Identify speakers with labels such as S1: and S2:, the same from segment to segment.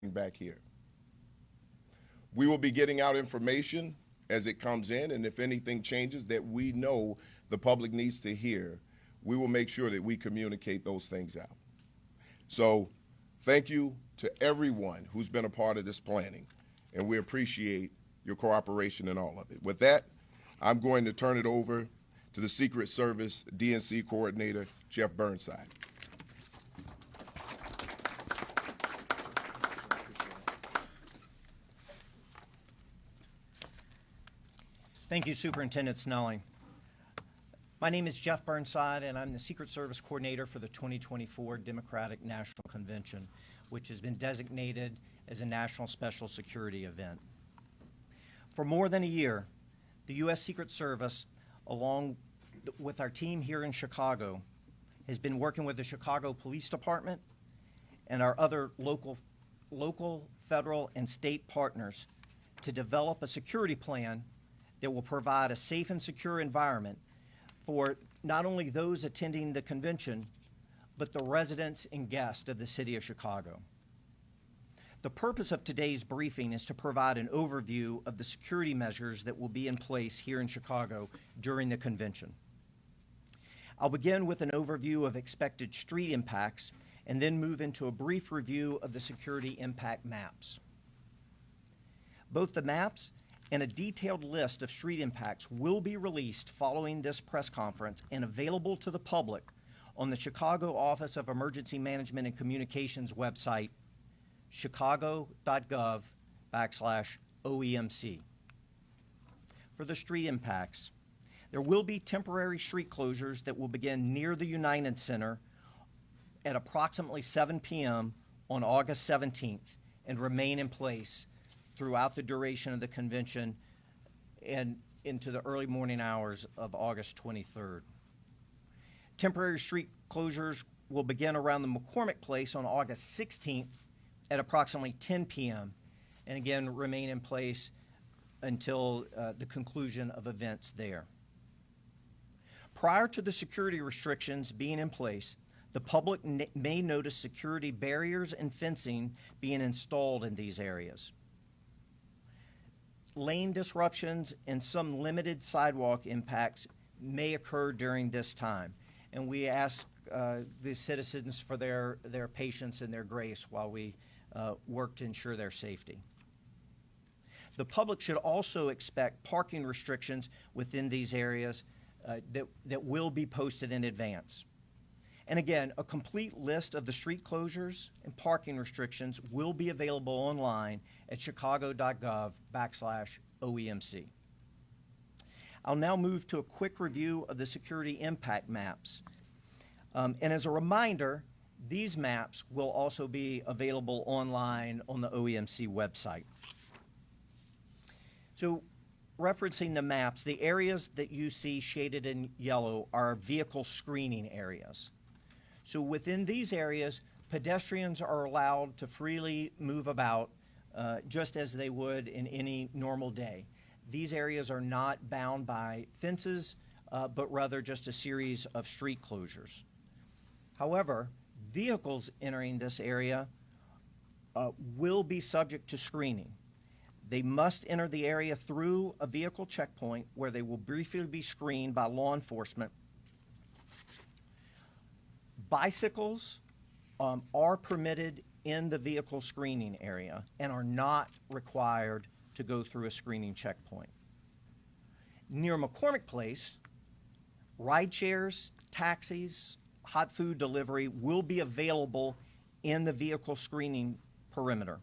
S1: back here. We will be getting out information as it comes in, and if anything changes that we know the public needs to hear, we will make sure that we communicate those things out. So thank you to everyone who's been a part of this planning, and we appreciate your cooperation in all of it. With that, I'm going to turn it over to the Secret Service DNC Coordinator, Jeff Burnside.
S2: Thank you, Superintendent Snelling. My name is Jeff Burnside, and I'm the Secret Service Coordinator for the 2024 Democratic National Convention, which has been designated as a national special security event. For more than a year, the U.S. Secret Service, along with our team here in Chicago, has been working with the Chicago Police Department and our other local, federal, and state partners to develop a security plan that will provide a safe and secure environment for not only those attending the convention, but the residents and guests of the city of Chicago. The purpose of today's briefing is to provide an overview of the security measures that will be in place here in Chicago during the convention. I'll begin with an overview of expected street impacts and then move into a brief review of the security impact maps. Both the maps and a detailed list of street impacts will be released following this press conference and available to the public on the Chicago Office of Emergency Management and Communications website, chicago.gov/OEMC. For the street impacts, there will be temporary street closures that will begin near the United Center at approximately 7 p.m. on August 17th and remain in place throughout the duration of the convention and into the early morning hours of August 23rd. Temporary street closures will begin around the McCormick Place on August 16th at approximately 10 p.m. and again remain in place until the conclusion of events there. Prior to the security restrictions being in place, the public may notice security barriers and fencing being installed in these areas. Lane disruptions and some limited sidewalk impacts may occur during this time, and we ask the citizens for their patience and their grace while we work to ensure their safety. The public should also expect parking restrictions within these areas that will be posted in advance. And again, a complete list of the street closures and parking restrictions will be available online at chicago.gov/OEMC. I'll now move to a quick review of the security impact maps. And as a reminder, these maps will also be available online on the OEMC website. So, referencing the maps, the areas that you see shaded in yellow are vehicle screening areas. So within these areas, pedestrians are allowed to freely move about just as they would in any normal day. These areas are not bound by fences, but rather just a series of street closures. However, vehicles entering this area will be subject to screening. They must enter the area through a vehicle checkpoint where they will briefly be screened by law enforcement. Bicycles are permitted in the vehicle screening area and are not required to go through a screening checkpoint. Near McCormick Place, ride shares, taxis, hot food delivery will be available in the vehicle screening perimeter.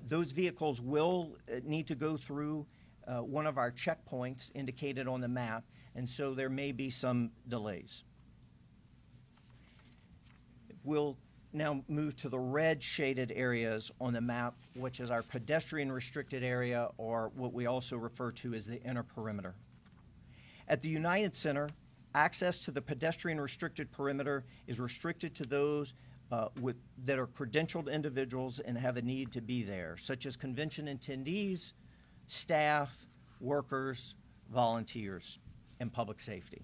S2: Those vehicles will need to go through one of our checkpoints indicated on the map, and so there may be some delays. We'll now move to the red shaded areas on the map, which is our pedestrian restricted area, or what we also refer to as the inner perimeter. At the United Center, access to the pedestrian restricted perimeter is restricted to those that are credentialed individuals and have a need to be there, such as convention attendees, staff, workers, volunteers, and public safety.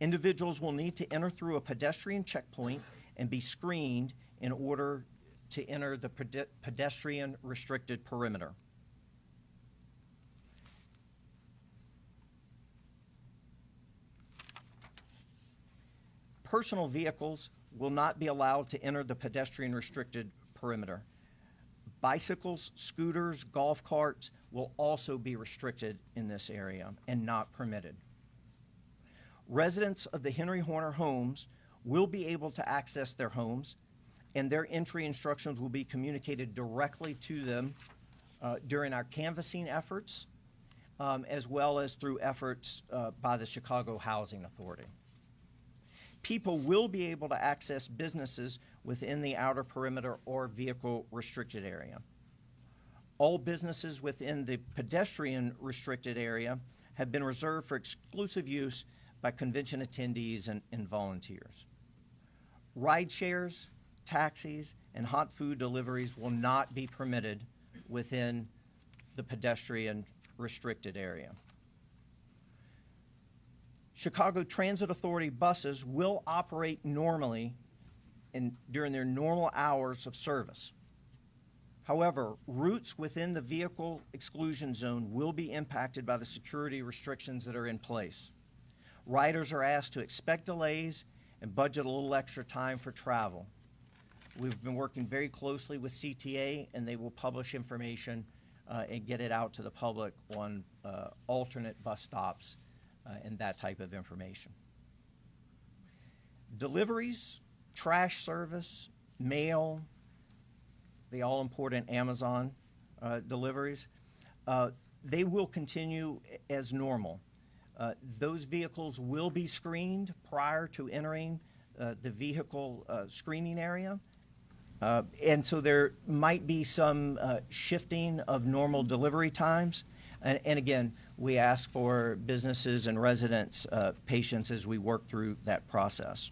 S2: Individuals will need to enter through a pedestrian checkpoint and be screened in order to enter the pedestrian restricted perimeter. Personal vehicles will not be allowed to enter the pedestrian restricted perimeter. Bicycles, scooters, golf carts will also be restricted in this area and not permitted. Residents of the Henry Horner homes will be able to access their homes, and their entry instructions will be communicated directly to them during our canvassing efforts, as well as through efforts by the Chicago Housing Authority. People will be able to access businesses within the outer perimeter or vehicle restricted area. All businesses within the pedestrian restricted area have been reserved for exclusive use by convention attendees and volunteers. Ride shares, taxis, and hot food deliveries will not be permitted within the pedestrian restricted area. Chicago Transit Authority buses will operate normally during their normal hours of service. However, routes within the vehicle exclusion zone will be impacted by the security restrictions that are in place. Riders are asked to expect delays and budget a little extra time for travel. We've been working very closely with CTA, and they will publish information and get it out to the public on alternate bus stops and that type of information. Deliveries, trash service, mail, the all-important Amazon deliveries, they will continue as normal. Those vehicles will be screened prior to entering the vehicle screening area. And so there might be some shifting of normal delivery times. And again, we ask for businesses and residents' patience as we work through that process.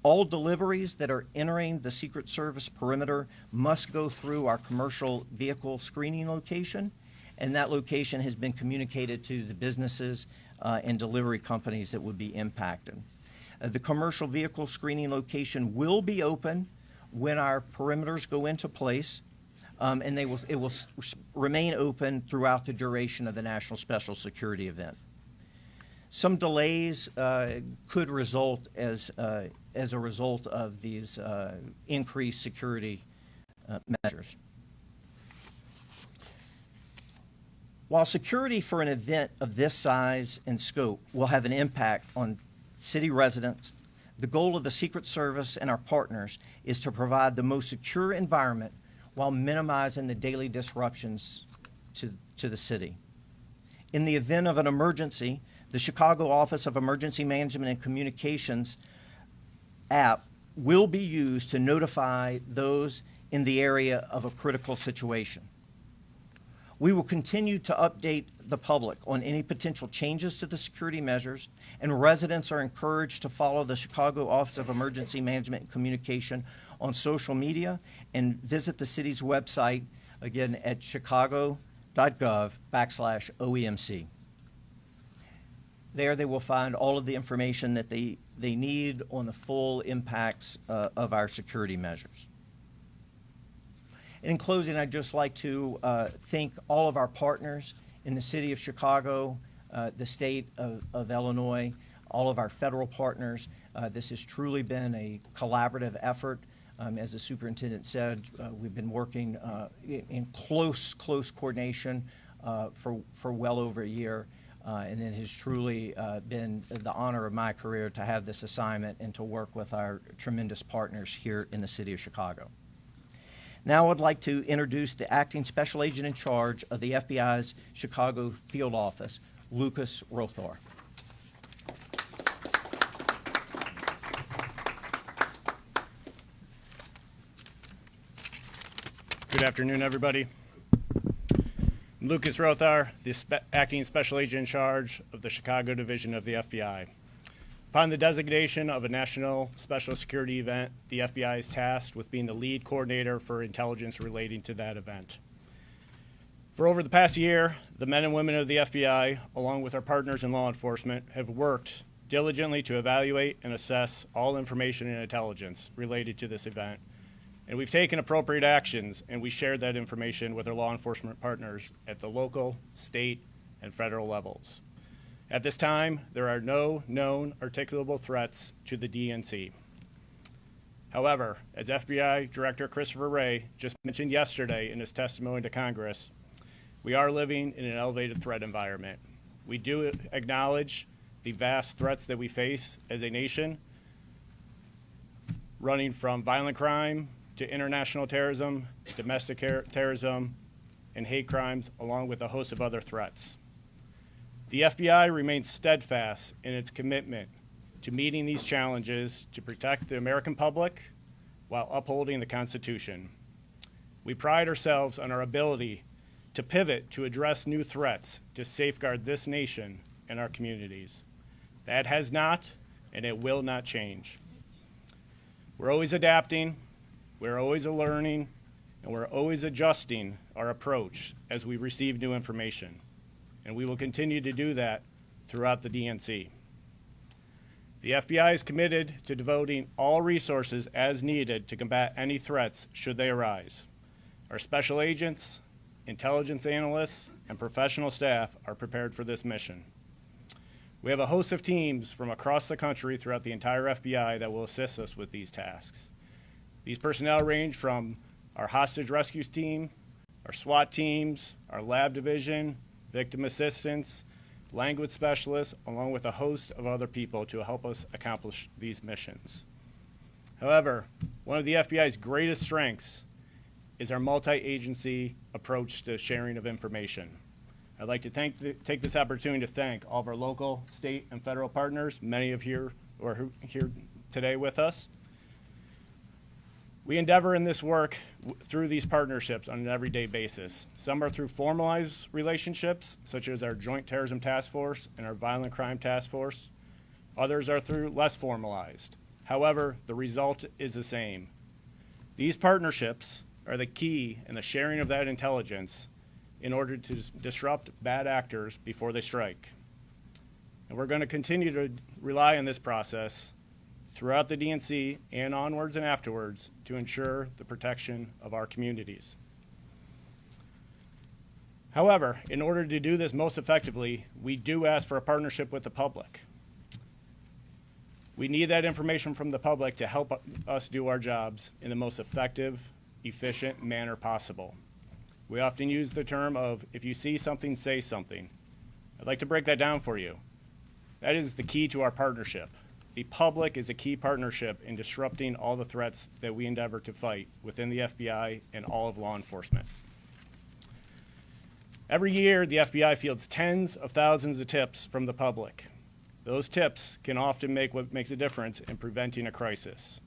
S2: All deliveries that are entering the Secret Service perimeter must go through our commercial vehicle screening location, and that location has been communicated to the businesses and delivery companies that would be impacted. The commercial vehicle screening location will be open when our perimeters go into place, and it will remain open throughout the duration of the National Special Security event. Some delays could result as a result of these increased security measures. While security for an event of this size and scope will have an impact on city residents, the goal of the Secret Service and our partners is to provide the most secure environment while minimizing the daily disruptions to the city. In the event of an emergency, the Chicago Office of Emergency Management and Communications app will be used to notify those in the area of a critical situation. We will continue to update the public on any potential changes to the security measures, and residents are encouraged to follow the Chicago Office of Emergency Management and Communication on social media and visit the city's website, again, at chicago.gov/OEMC. There they will find all of the information that they need on the full impacts of our security measures. And in closing, I'd just like to thank all of our partners in the city of Chicago, the state of Illinois, all of our federal partners. This has truly been a collaborative effort. As the superintendent said, we've been working in close coordination for well over a year. And it has truly been the honor of my career to have this assignment and to work with our tremendous partners here in the city of Chicago. Now I'd like to introduce the acting special agent in charge of the FBI's Chicago field office, Lucas Rothar.
S3: Good afternoon, everybody. I'm Lucas Rothar, the acting special agent in charge of the Chicago division of the FBI. Upon the designation of a national special security event, the FBI is tasked with being the lead coordinator for intelligence relating to that event. For over the past year, the men and women of the FBI, along with our partners in law enforcement, have worked diligently to evaluate and assess all information and intelligence related to this event And we've taken appropriate actions, and we shared that information with our law enforcement partners at the local, state, and federal levels. At this time, there are no known articulable threats to the DNC. However, as FBI Director Christopher Wray just mentioned yesterday in his testimony to Congress, we are living in an elevated threat environment. We do acknowledge the vast threats that we face as a nation, running from violent crime to international terrorism, domestic terrorism, and hate crimes, along with a host of other threats. The FBI remains steadfast in its commitment to meeting these challenges to protect the American public while upholding the Constitution. We pride ourselves on our ability to pivot to address new threats to safeguard this nation and our communities. That has not, and it will not change. We're always adapting, we're always learning, and we're always adjusting our approach as we receive new information. And we will continue to do that throughout the DNC. The FBI is committed to devoting all resources as needed to combat any threats should they arise. Our special agents, intelligence analysts, and professional staff are prepared for this mission. We have a host of teams from across the country throughout the entire FBI that will assist us with these tasks. These personnel range from our hostage rescue team, our SWAT teams, our lab division, victim assistance, language specialists, along with a host of other people to help us accomplish these missions. However, one of the FBI's greatest strengths is our multi-agency approach to sharing of information. I'd like to take this opportunity to thank all of our local, state, and federal partners, many of you who are here today with us. We endeavor in this work through these partnerships on an everyday basis. Some are through formalized relationships, such as our Joint Terrorism Task Force and our Violent Crime Task Force. Others are through less formalized. However, the result is the same. These partnerships are the key in the sharing of that intelligence in order to disrupt bad actors before they strike. And we're going to continue to rely on this process throughout the DNC and onwards and afterwards to ensure the protection of our communities. However, in order to do this most effectively, we do ask for a partnership with the public. We need that information from the public to help us do our jobs in the most effective, efficient manner possible. We often use the term of, if you see something, say something. I'd like to break that down for you. That is the key to our partnership. The public is a key partnership in disrupting all the threats that we endeavor to fight within the FBI and all of law enforcement. Every year, the FBI fields tens of thousands of tips from the public. Those tips can often make what makes a difference in preventing a crisis.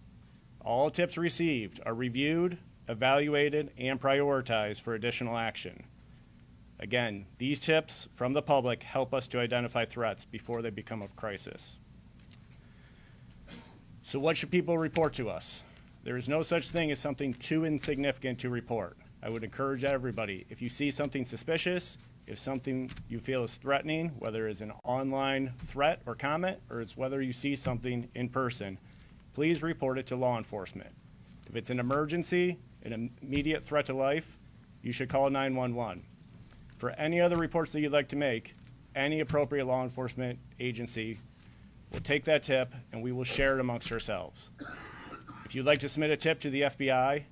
S3: All tips received are reviewed, evaluated, and prioritized for additional action. Again, these tips from the public help us to identify threats before they become a crisis. So what should people report to us? There is no such thing as something too insignificant to report. I would encourage everybody, if you see something suspicious, if something you feel is threatening, whether it's an online threat or comment, or it's whether you see something in person, please report it to law enforcement. If it's an emergency, an immediate threat to life, you should call 911. For any other reports that you'd like to make, any appropriate law enforcement agency will take that tip and we will share it amongst ourselves. If you'd like to submit a tip to the FBI,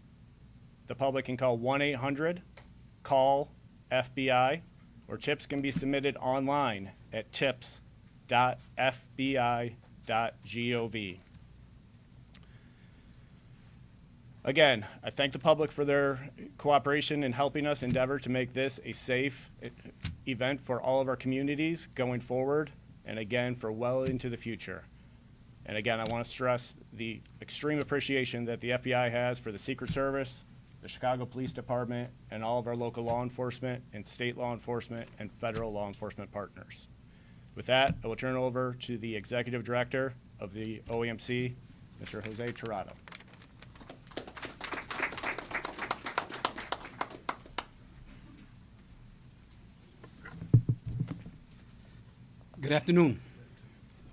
S3: the public can call 1-800-CALL-FBI, or tips can be submitted online at tips.fbi.gov. Again, I thank the public for their cooperation in helping us endeavor to make this a safe event for all of our communities going forward, and again, for well into the future. And again, I want to stress the extreme appreciation that the FBI has for the Secret Service, the Chicago Police Department, and all of our local law enforcement and state law enforcement and federal law enforcement partners. With that, I will turn it over to the Executive Director of the OEMC, Mr. Jose Tirado.
S4: Good afternoon.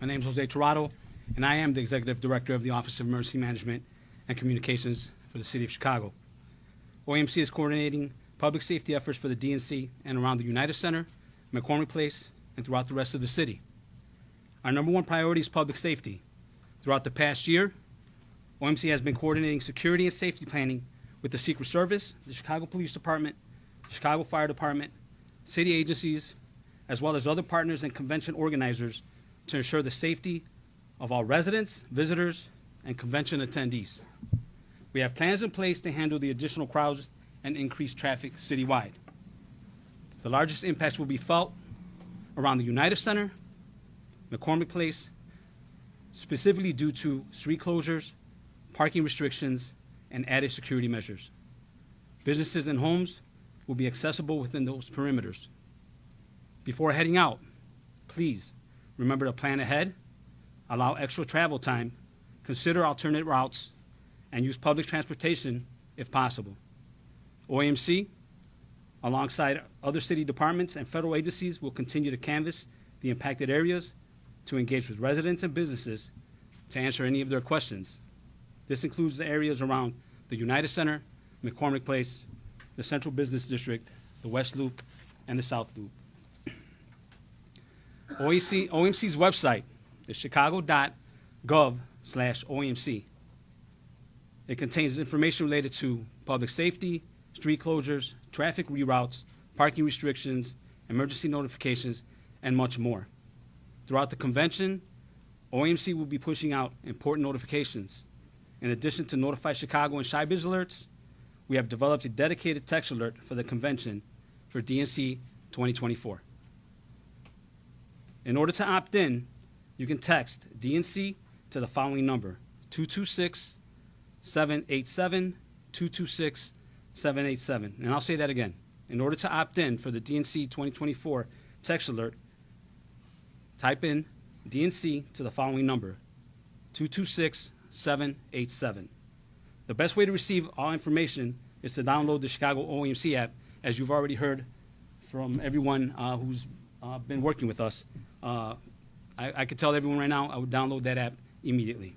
S4: My name is Jose Tirado, and I am the Executive Director of the Office of Emergency Management and Communications for the City of Chicago. OAMC is coordinating public safety efforts for the DNC and around the United Center, McCormick Place, and throughout the rest of the city. Our number one priority is public safety. Throughout the past year, OMC has been coordinating security and safety planning with the Secret Service, the Chicago Police Department, Chicago Fire Department, city agencies, as well as other partners and convention organizers to ensure the safety of all residents, visitors, and convention attendees. We have plans in place to handle the additional crowds and increased traffic citywide. The largest impacts will be felt around the United Center, McCormick Place, specifically due to street closures, parking restrictions, and added security measures. Businesses and homes will be accessible within those perimeters. Before heading out, please remember to plan ahead, allow extra travel time, consider alternate routes, and use public transportation if possible. OAMC, alongside other city departments and federal agencies, will continue to canvass the impacted areas to engage with residents and businesses to answer any of their questions. This includes the areas around the United Center, McCormick Place, the Central Business District, the West Loop, and the South Loop. OMC's website is chicago.gov/OMC. It contains information related to public safety, street closures, traffic reroutes, parking restrictions, emergency notifications, and much more. Throughout the convention, OAMC will be pushing out important notifications. In addition to Notify Chicago and ShyBiz alerts, we have developed a dedicated text alert for the convention for DNC 2024. In order to opt in, you can text DNC to the following number, 226-787-226-787. And I'll say that again. In order to opt in for the DNC 2024 text alert, type in DNC to the following number, 226-787. The best way to receive all information is to download the Chicago OAMC app, as you've already heard from everyone who's been working with us. I could tell everyone right now I would download that app immediately.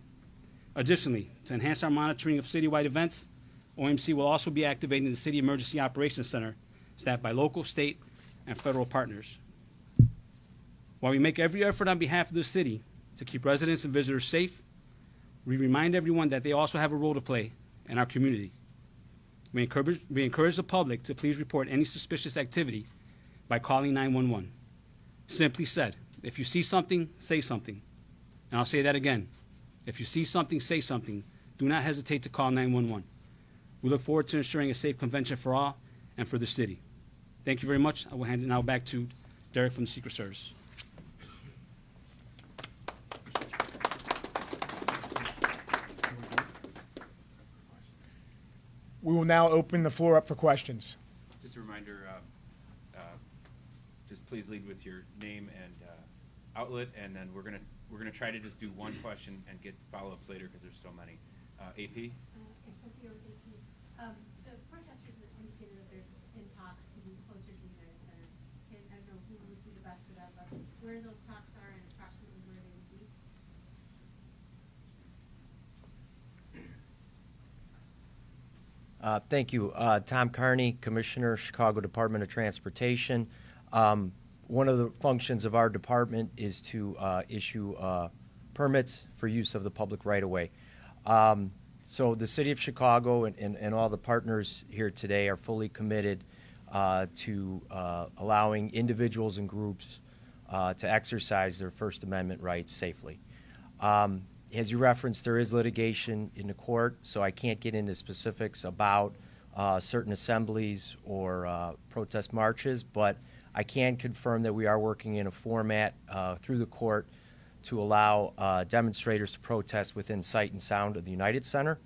S4: Additionally, to enhance our monitoring of citywide events, OAMC will also be activating the City Emergency Operations Center, staffed by local, state, and federal partners. While we make every effort on behalf of the city to keep residents and visitors safe, we remind everyone that they also have a role to play in our community. We encourage the public to please report any suspicious activity by calling 911. Simply said, if you see something, say something. And I'll say that again. If you see something, say something. Do not hesitate to call 911. We look forward to ensuring a safe convention for all and for the city. Thank you very much. I will hand it now back to Derek from the Secret Service.
S5: We will now open the floor up for questions.
S6: Just a reminder, just please lead with your name and outlet, and then we're gonna try to just do one question and get follow-ups later because there's so many. AP?
S7: Sophia with AP. The protesters have indicated that they're in talks to move closer to the United Center. And I don't know who would be the best for that, but where those talks are and approximately where they would be.
S8: Thank you. Tom Carney, Commissioner, Chicago Department of Transportation. One of the functions of our department is to issue permits for use of the public right-of-way. So the City of Chicago and all the partners here today are fully committed to allowing individuals and groups to exercise their First Amendment rights safely. As you referenced, there is litigation in the court, so I can't get into specifics about certain assemblies or protest marches, but I can confirm that we are working in a format through the court to allow demonstrators to protest within sight and sound of the United Center.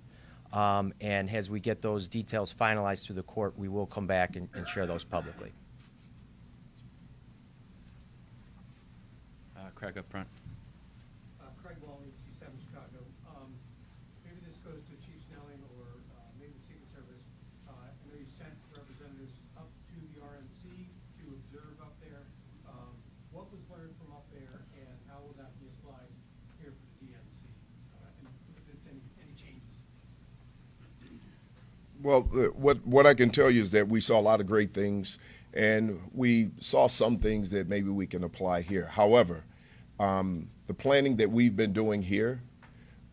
S8: And as we get those details finalized through the court, we will come back and share those publicly.
S6: Craig up front.
S9: Craig Walling, C7 Chicago. Maybe this goes to Chief Snelling or maybe the Secret Service. I know you sent representatives up to the RNC to observe up there. What was learned from up there, and how will that be applied here for the DNC? And if it's any changes?
S1: Well, what I can tell you is that we saw a lot of great things, and we saw some things that maybe we can apply here. However, the planning that we've been doing here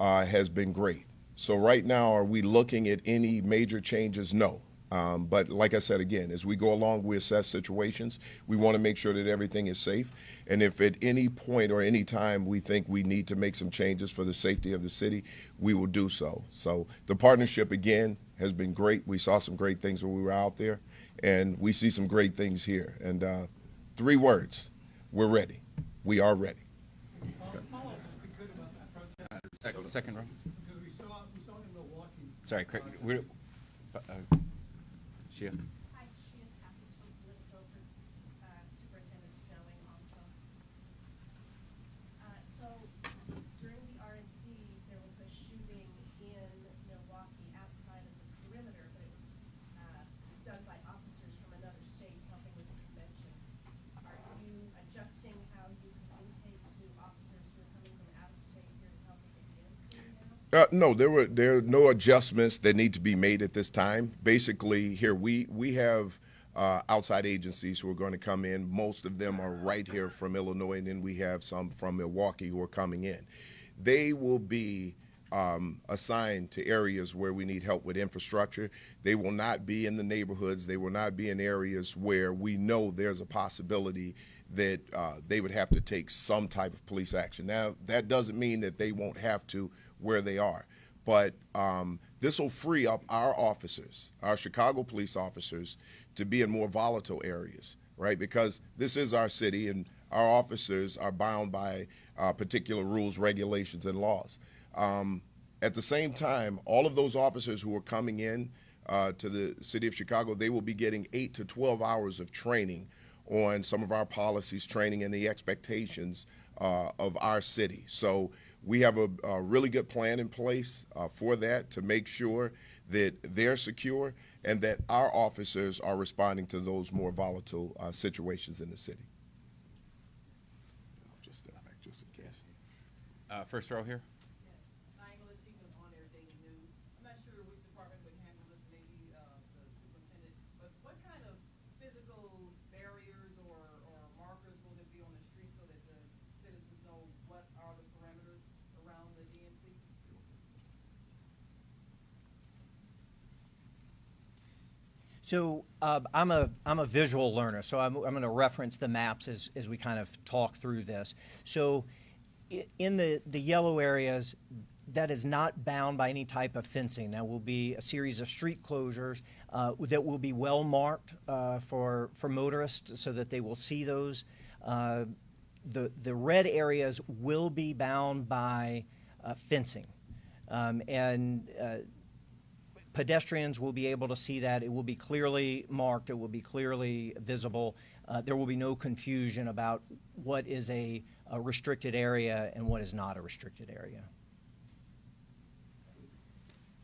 S1: has been great. So right now, are we looking at any major changes? No. But like I said, again, as we go along, we assess situations. We want to make sure that everything is safe. And if at any point or any time we think we need to make some changes for the safety of the city, we will do so. So the partnership, again, has been great. We saw some great things when we were out there, and we see some great things here. And 3 words, we're ready. We are ready.
S9: Follow-up, if we could, about that protest.
S6: Second row.
S9: Because we saw in Milwaukee.
S6: Sorry, Craig. Shia.
S7: Hi, Sheila Pappas from Politico for Superintendent Snelling also. So during the RNC, there was a shooting in Milwaukee outside of the perimeter, but it was done by officers from another state helping with the convention. Are you adjusting how you communicate to officers who are coming from out of state here to help with the DNC now?
S1: No, there are no adjustments that need to be made at this time. Basically, here we have outside agencies who are going to come in. Most of them are right here from Illinois, and then we have some from Milwaukee who are coming in. They will be assigned to areas where we need help with infrastructure. They will not be in the neighborhoods. They will not be in areas where we know there's a possibility that they would have to take some type of police action. Now, that doesn't mean that they won't have to where they are. But this will free up our officers, our Chicago police officers, to be in more volatile areas, right? Because this is our city, and our officers are bound by particular rules, regulations, and laws. At the same time, all of those officers who are coming in to the city of Chicago, they will be getting 8 to 12 hours of training on some of our policies, training, and the expectations of our city. So we have a really good plan in place for that, to make sure that they're secure and that our officers are responding to those more volatile situations in the city. Just step back just in case.
S6: First row here.
S10: Diane Latina, On Air Daily News. I'm not sure which department would handle this, maybe the superintendent, but what kind of physical barriers or markers will there be on the street so that the citizens know what are the parameters around the DNC?
S2: So I'm a visual learner, so I'm going to reference the maps as we kind of talk through this. So in the yellow areas, that is not bound by any type of fencing. There will be a series of street closures that will be well marked for motorists so that they will see those. The red areas will be bound by fencing. Pedestrians will be able to see that. It will be clearly marked. It will be clearly visible. There will be no confusion about what is a restricted area and what is not a restricted area.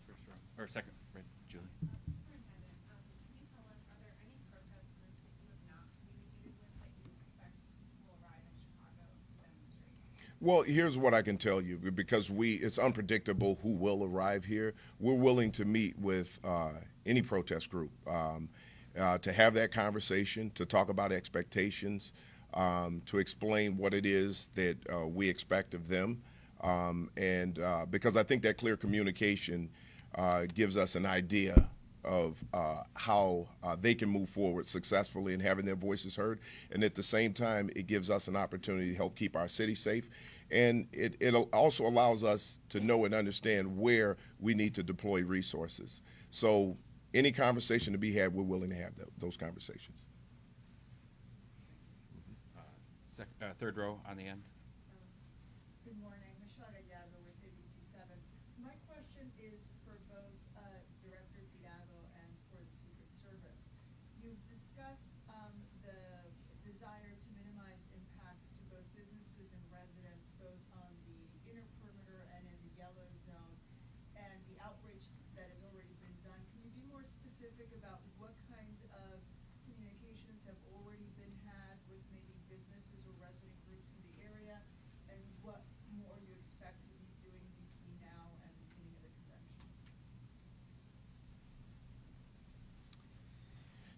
S6: First row. Or second, right, Julie.
S7: Superintendent, can you tell us, are there any protest groups that you have not communicated with that you expect will arrive in Chicago to demonstrate?
S1: Well, here's what I can tell you, because it's unpredictable who will arrive here. We're willing to meet with any protest group to have that conversation, to talk about expectations, to explain what it is that we expect of them. Because I think that clear communication gives us an idea of how they can move forward successfully in having their voices heard. And at the same time, it gives us an opportunity to help keep our city safe. And it also allows us to know and understand where we need to deploy resources. So any conversation to be had, we're willing to have those conversations.
S6: Third row on the end.
S10: Good morning, Michelle Gallardo with ABC7. My question is for both Director Tirado and for the Secret Service. You've discussed the desire to minimize impacts to both businesses and residents, both on the inner perimeter and in the yellow zone, and the outreach that has already been done. Can you be more specific about what kind of communications have already been had with maybe businesses or resident groups in the area, and what more you expect to be doing between now and the beginning of the convention?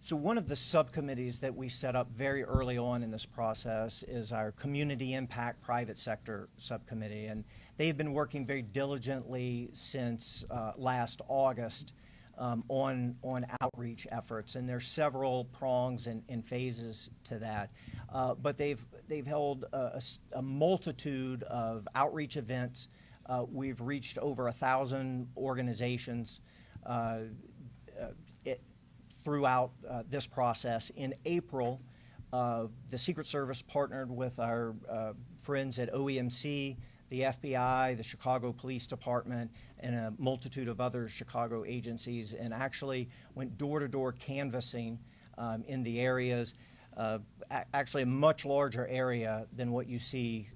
S2: So one of the subcommittees that we set up very early on in this process is our Community Impact Private Sector Subcommittee. And they've been working very diligently since last August on outreach efforts. And there's several prongs and phases to that. But they've held a multitude of outreach events. We've reached over 1,000 organizations throughout this process. In April, the Secret Service partnered with our friends at OEMC, the FBI, the Chicago Police Department, and a multitude of other Chicago agencies, and actually went door-to-door canvassing in the areas, actually a much larger area than what you see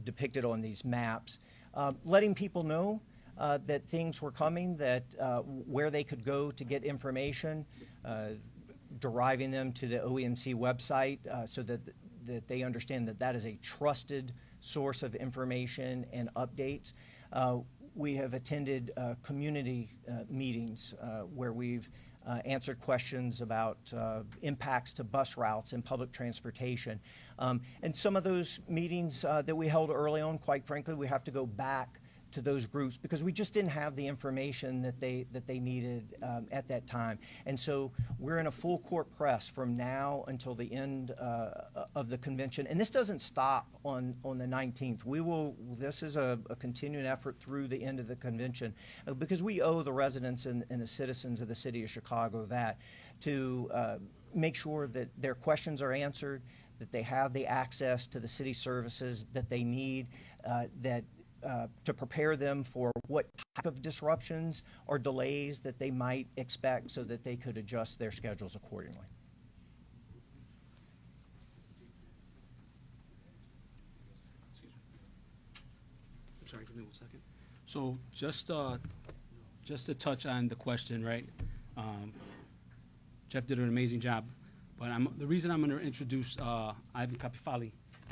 S2: depicted on these maps, letting people know that things were coming, that where they could go to get information, deriving them to the OEMC website so that they understand that that is a trusted source of information and updates. We have attended community meetings where we've answered questions about impacts to bus routes and public transportation. And some of those meetings that we held early on, quite frankly, we have to go back to those groups because we just didn't have the information that they needed at that time. And so we're in a full court press from now until the end of the convention. And this doesn't stop on the 19th. This is a continuing effort through the end of the convention because we owe the residents and the citizens of the city of Chicago that to make sure that their questions are answered, that they have the access to the city services that they need, to prepare them for what type of disruptions or delays that they might expect so that they could adjust their schedules accordingly.
S4: I'm sorry, give me 1 second. So just to touch on the question, right? Jeff did an amazing job, but the reason I'm going to introduce Ivan Capifali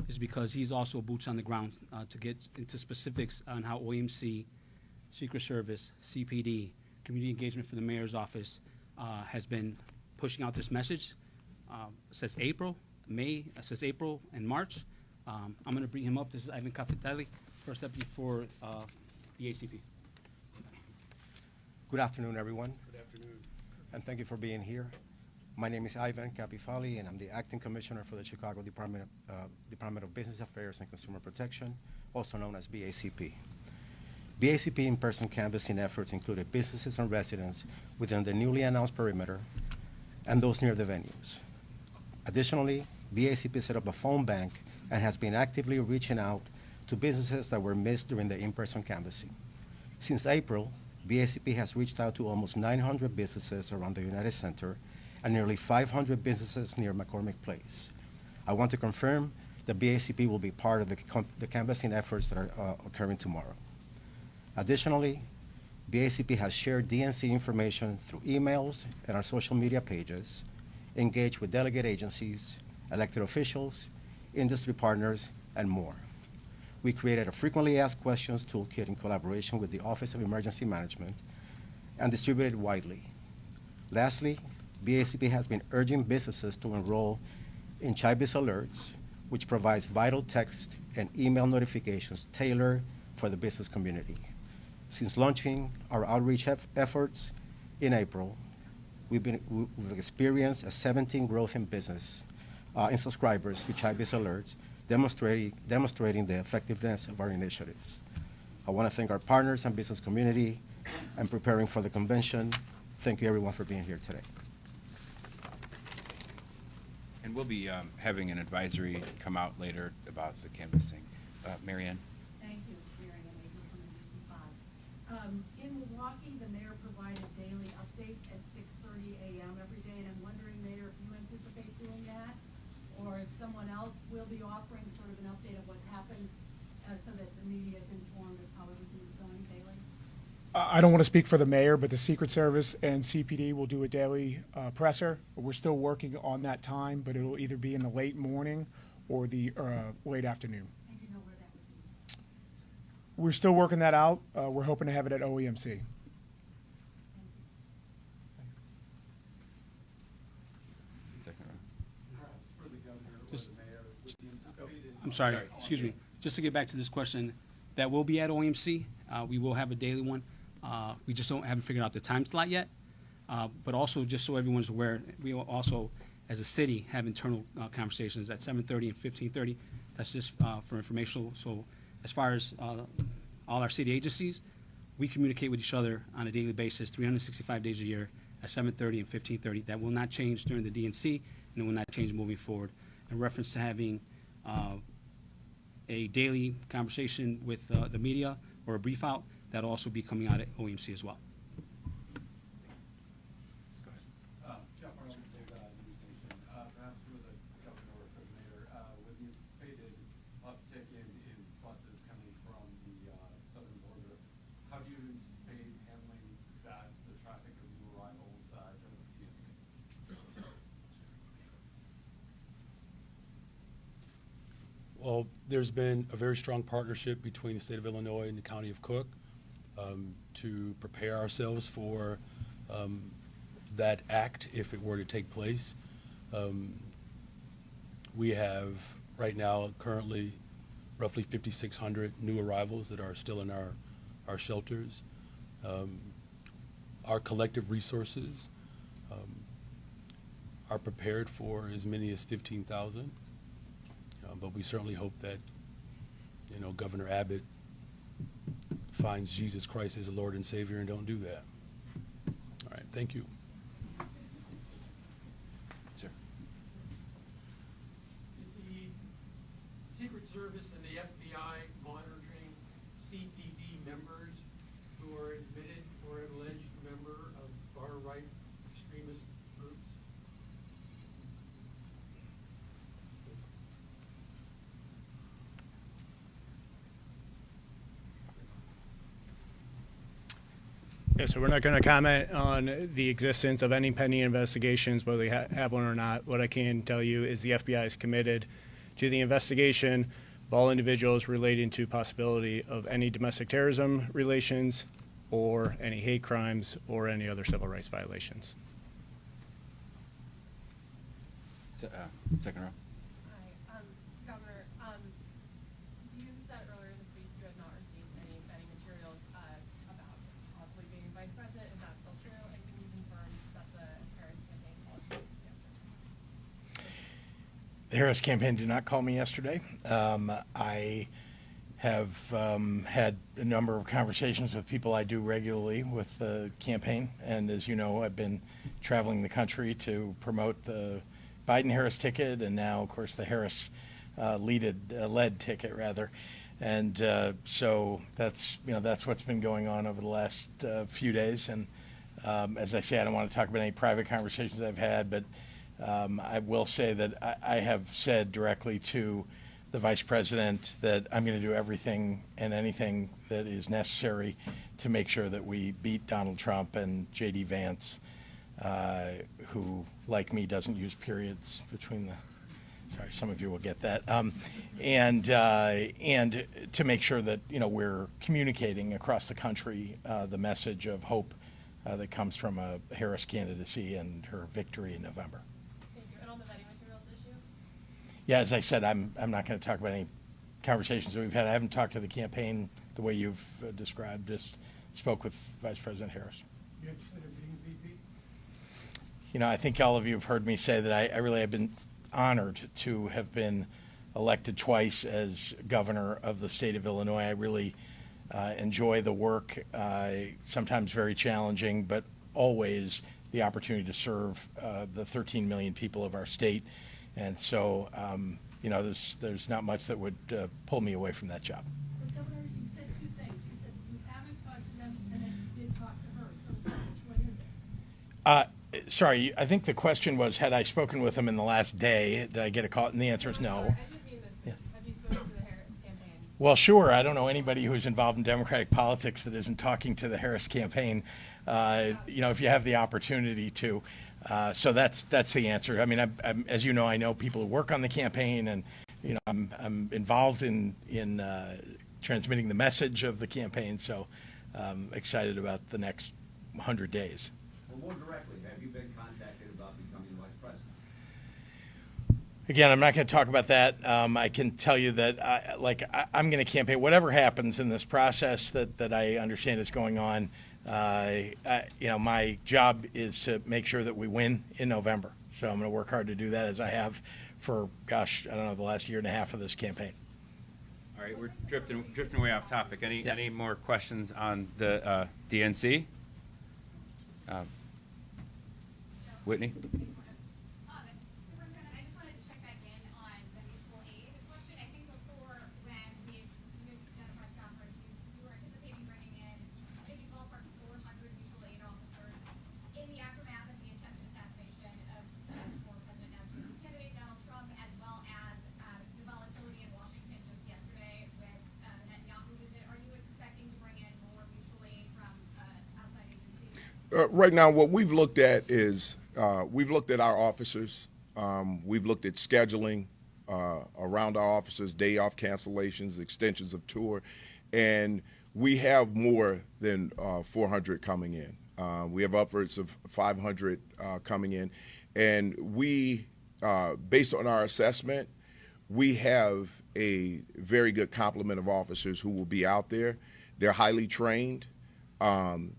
S4: is because he's also boots on the ground to get into specifics on how OEMC, Secret Service, CPD, Community Engagement for the Mayor's Office has been pushing out this message since April and March. I'm going to bring him up. This is Ivan Capitali, First Deputy for the ACP.
S11: Good afternoon, everyone. Good afternoon. And thank you for being here. My name is Ivan Capifali, and I'm the Acting Commissioner for the Chicago Department of Business Affairs and Consumer Protection, also known as BACP. BACP in-person canvassing efforts included businesses and residents within the newly announced perimeter and those near the venues. Additionally, BACP set up a phone bank and has been actively reaching out to businesses that were missed during the in-person canvassing. Since April, BACP has reached out to almost 900 businesses around the United Center and nearly 500 businesses near McCormick Place. I want to confirm that BACP will be part of the canvassing efforts that are occurring tomorrow. Additionally, BACP has shared DNC information through emails and our social media pages, engaged with delegate agencies, elected officials, industry partners, and more. We created a frequently asked questions toolkit in collaboration with the Office of Emergency Management and distributed widely. Lastly, BACP has been urging businesses to enroll in CHIBIS Alerts, which provides vital text and email notifications tailored for the business community. Since launching our outreach efforts in April, we've experienced a 17% growth in business in subscribers to CHIBIS Alerts, demonstrating the effectiveness of our initiatives. I want to thank our partners and business community and preparing for the convention. Thank you, everyone, for being here today.
S6: And we'll be having an advisory come out later about the canvassing. Marianne?
S7: Thank you, Marianne Aiken from DC5. In Milwaukee, the mayor provided daily updates at 6:30 a.m. every day, and I'm wondering, Mayor, if you anticipate doing that, or if someone else will be offering sort of an update of what happened so that the media is informed of how everything is going daily?
S5: I don't want to speak for the mayor, but the Secret Service and CPD will do a daily presser. We're still working on that time, but it'll either be in the late morning or the late afternoon.
S7: And you know where that would be?
S5: We're still working that out. We're hoping to have it at OEMC.
S4: I'm sorry, excuse me. Just to get back to this question, that will be at OMC. We will have a daily one. We just haven't figured out the time slot yet. But also, just so everyone's aware, we will also, as a city, have internal conversations at 7:30 and 15:30. That's just for informational. So as far as all our city agencies, we communicate with each other on a daily basis, 365 days a year at 7:30 and 15:30. That will not change during the DNC, and it will not change moving forward. In reference to having a daily conversation with the media or a brief out, that'll also be coming out at OMC as well.
S12: Jeff Arnold, News Nation. Perhaps for the governor or for the mayor, with the anticipated uptick in buses coming from the southern border, how do you anticipate handling that, the traffic of new arrivals during the DNC?
S13: Well, there's been a very strong partnership between the state of Illinois and the county of Cook to prepare ourselves for that act if it were to take place. We have right now currently roughly 5,600 new arrivals that are still in our shelters. Our collective resources are prepared for as many as 15,000. But we certainly hope that, Governor Abbott finds Jesus Christ as the Lord and Savior and don't do that. All right, thank you.
S6: Sir.
S9: Is the Secret Service and the FBI monitoring CPD members who are admitted or an alleged member of far-right extremist groups?
S3: Yeah, so we're not going to comment on the existence of any pending investigations, whether they have one or not. What I can tell you is the FBI is committed to the investigation of all individuals relating to possibility of any domestic terrorism relations or any hate crimes or any other civil rights violations.
S6: Second row.
S7: Hi, Governor, you said earlier this week you had not received any materials about possibly being vice president. Is that still true? And can you confirm that the Harris campaign called you yesterday?
S14: The Harris campaign did not call me yesterday. I have had a number of conversations with people I do regularly with the campaign, and as you know, I've been traveling the country to promote the Biden-Harris ticket, and now, of course, the Harris led ticket, rather. And so that's what's been going on over the last few days. And as I say, I don't want to talk about any private conversations I've had, but I will say that I have said directly to the vice president that I'm going to do everything and anything that is necessary to make sure that we beat Donald Trump and J.D. Vance, who, like me, doesn't use periods between the. Sorry, some of you will get that. And to make sure that we're communicating across the country the message of hope that comes from a Harris candidacy and her victory in November.
S7: Thank you. And on the vetting materials issue?
S14: Yeah, as I said, I'm not going to talk about any conversations that we've had. I haven't talked to the campaign the way you've described. Just spoke with Vice President Harris.
S9: You interested in being VP?
S14: I think all of you have heard me say that I really have been honored to have been elected twice as governor of the state of Illinois. I really enjoy the work, sometimes very challenging, but always the opportunity to serve the 13 million people of our state. And so, there's not much that would pull me away from that job.
S10: But Governor, you said two things. You said you haven't talked to them, and then you did talk to her. So which one is it?
S14: Sorry, I think the question was, had I spoken with them in the last day? Did I get a call? And the answer is no.
S7: I did mean this. Have you spoken to the Harris campaign?
S14: Well, sure. I don't know anybody who's involved in Democratic politics that isn't talking to the Harris campaign, if you have the opportunity to. So that's the answer. I mean, I'm, as you know, I know people who work on the campaign, and I'm involved in transmitting the message of the campaign. So I'm excited about the next 100 days.
S15: Well, more directly, have you been contacted about becoming vice president?
S14: Again, I'm not going to talk about that. I can tell you that, I'm going to campaign. Whatever happens in this process that I understand is going on, my job is to make sure that we win in November. So I'm going to work hard to do that as I have for, gosh, I don't know, the last year and a half of this campaign.
S6: All right, we're drifting way off topic. Any more questions on the DNC? Whitney?
S15: Superintendent, I just wanted to check back in on the mutual aid question. I think before, when we had done a press conference, you were anticipating bringing in maybe ballpark 400 mutual aid officers in the aftermath of the attempted assassination of former President now candidate Donald Trump, as well as the volatility in Washington just yesterday with the Netanyahu visit. Are you expecting to bring in more mutual aid from outside agencies?
S1: Right now, what we've looked at is we've looked at our officers. We've looked at scheduling around our officers, day off cancellations, extensions of tour, and we have more than 400 coming in. We have upwards of 500 coming in, and we, based on our assessment, we have a very good complement of officers who will be out there. They're highly trained.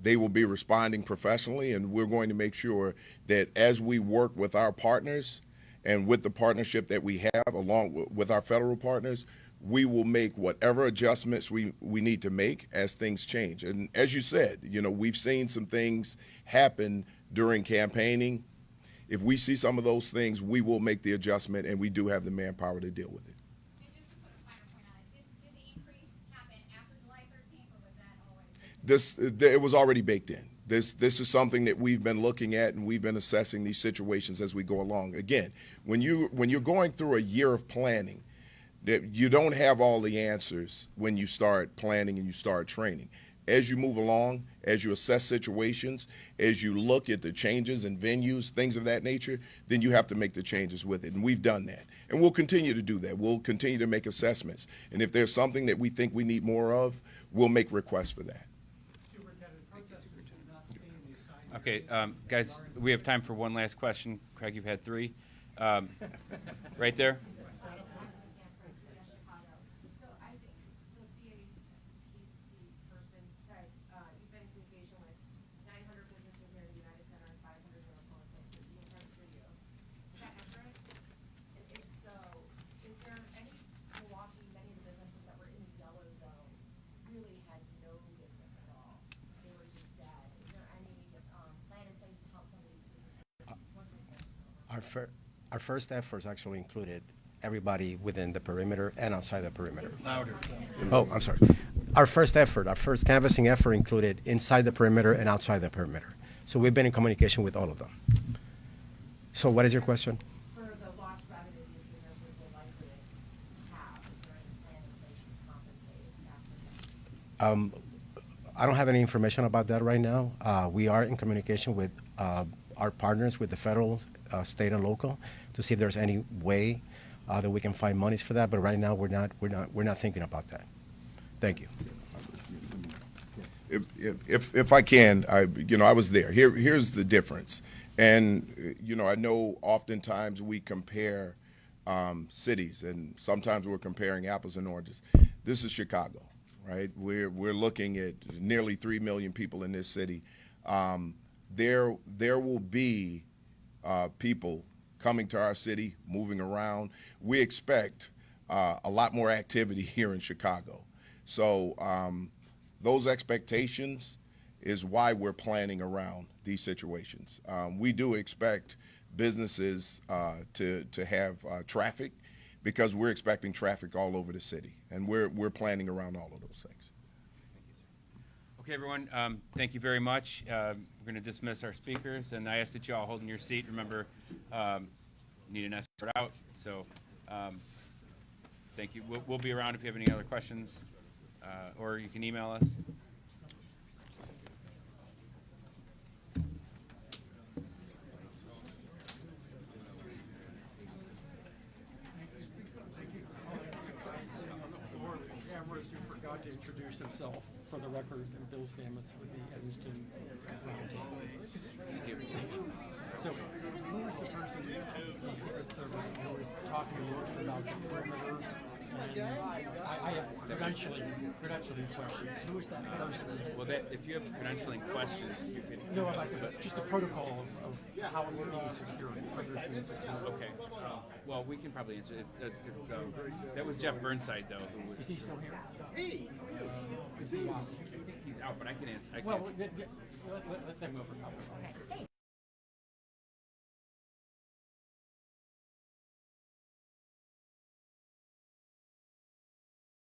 S1: They will be responding professionally, and we're going to make sure that as we work with our partners and with the partnership that we have along with our federal partners, we will make whatever adjustments we need to make as things change. And as you said, we've seen some things happen during campaigning. If we see some of those things, we will make the adjustment, and we do have the manpower to deal with it.
S15: And just to put a finer point on it, did the increase happen after July 13th, or was that always?
S1: It was already baked in. This is something that we've been looking at, and we've been assessing these situations as we go along. Again, when you're going through a year of planning, that you don't have all the answers when you start planning and you start training. As you move along, as you assess situations, as you look at the changes in venues, things of that nature, then you have to make the changes with it. And we've done that. And we'll continue to do that. We'll continue to make assessments. And if there's something that we think we need more of, we'll make requests for that.
S6: Okay, guys, we have time for one last question. Craig, you've had 3. Right there.
S7: So I think the BAPC person said you've been in communication with 900 businesses near the United Center and 500 in Oklahoma places. You have videos. Is that accurate? And if so, is there any Milwaukee, many of the businesses that were in the yellow zone really had no business at all? They were just dead. Is there any plan in place to help some of these businesses once they get over?
S11: Our first efforts actually included everybody within the perimeter and outside the perimeter.
S14: Louder.
S11: Oh, I'm sorry. Our first canvassing effort included inside the perimeter and outside the perimeter. So we've been in communication with all of them. So what is your question?
S7: For the lost revenue these businesses will likely have, is there any plan in place to compensate after that?
S11: I don't have any information about that right now. We are in communication with our partners, with the federal, state, and local, to see if there's any way that we can find monies for that. But right now, we're not thinking about that. Thank you.
S1: If I can, I was there. Here's the difference, and I know oftentimes we compare cities, and sometimes we're comparing apples and oranges. This is Chicago, right? We're looking at nearly 3 million people in this city. There will be people coming to our city, moving around. We expect a lot more activity here in Chicago. So those expectations is why we're planning around these situations. We do expect businesses to have traffic, because we're expecting traffic all over the city, and we're planning around all of those things.
S6: Okay, everyone, thank you very much. We're going to dismiss our speakers, and I ask that you all hold in your seat. Remember, need an escort out, so thank you. We'll be around if you have any other questions, or you can email us.
S16: Cameras who forgot to introduce himself for the record, and Bill Stamets with the Evanston Browns. So, who was the person in the Secret Service who was talking talking to Lewis about the perimeter, and I have credentialing questions. Who is that person?
S6: Well, if you have credentialing questions, you can.
S16: No, like just the protocol of how it's being secured.
S6: Okay. Well, we can probably answer it. That was Jeff Burnside, though, who was.
S16: Is he still here?
S6: He's out, but I can answer.
S16: Well, let them go for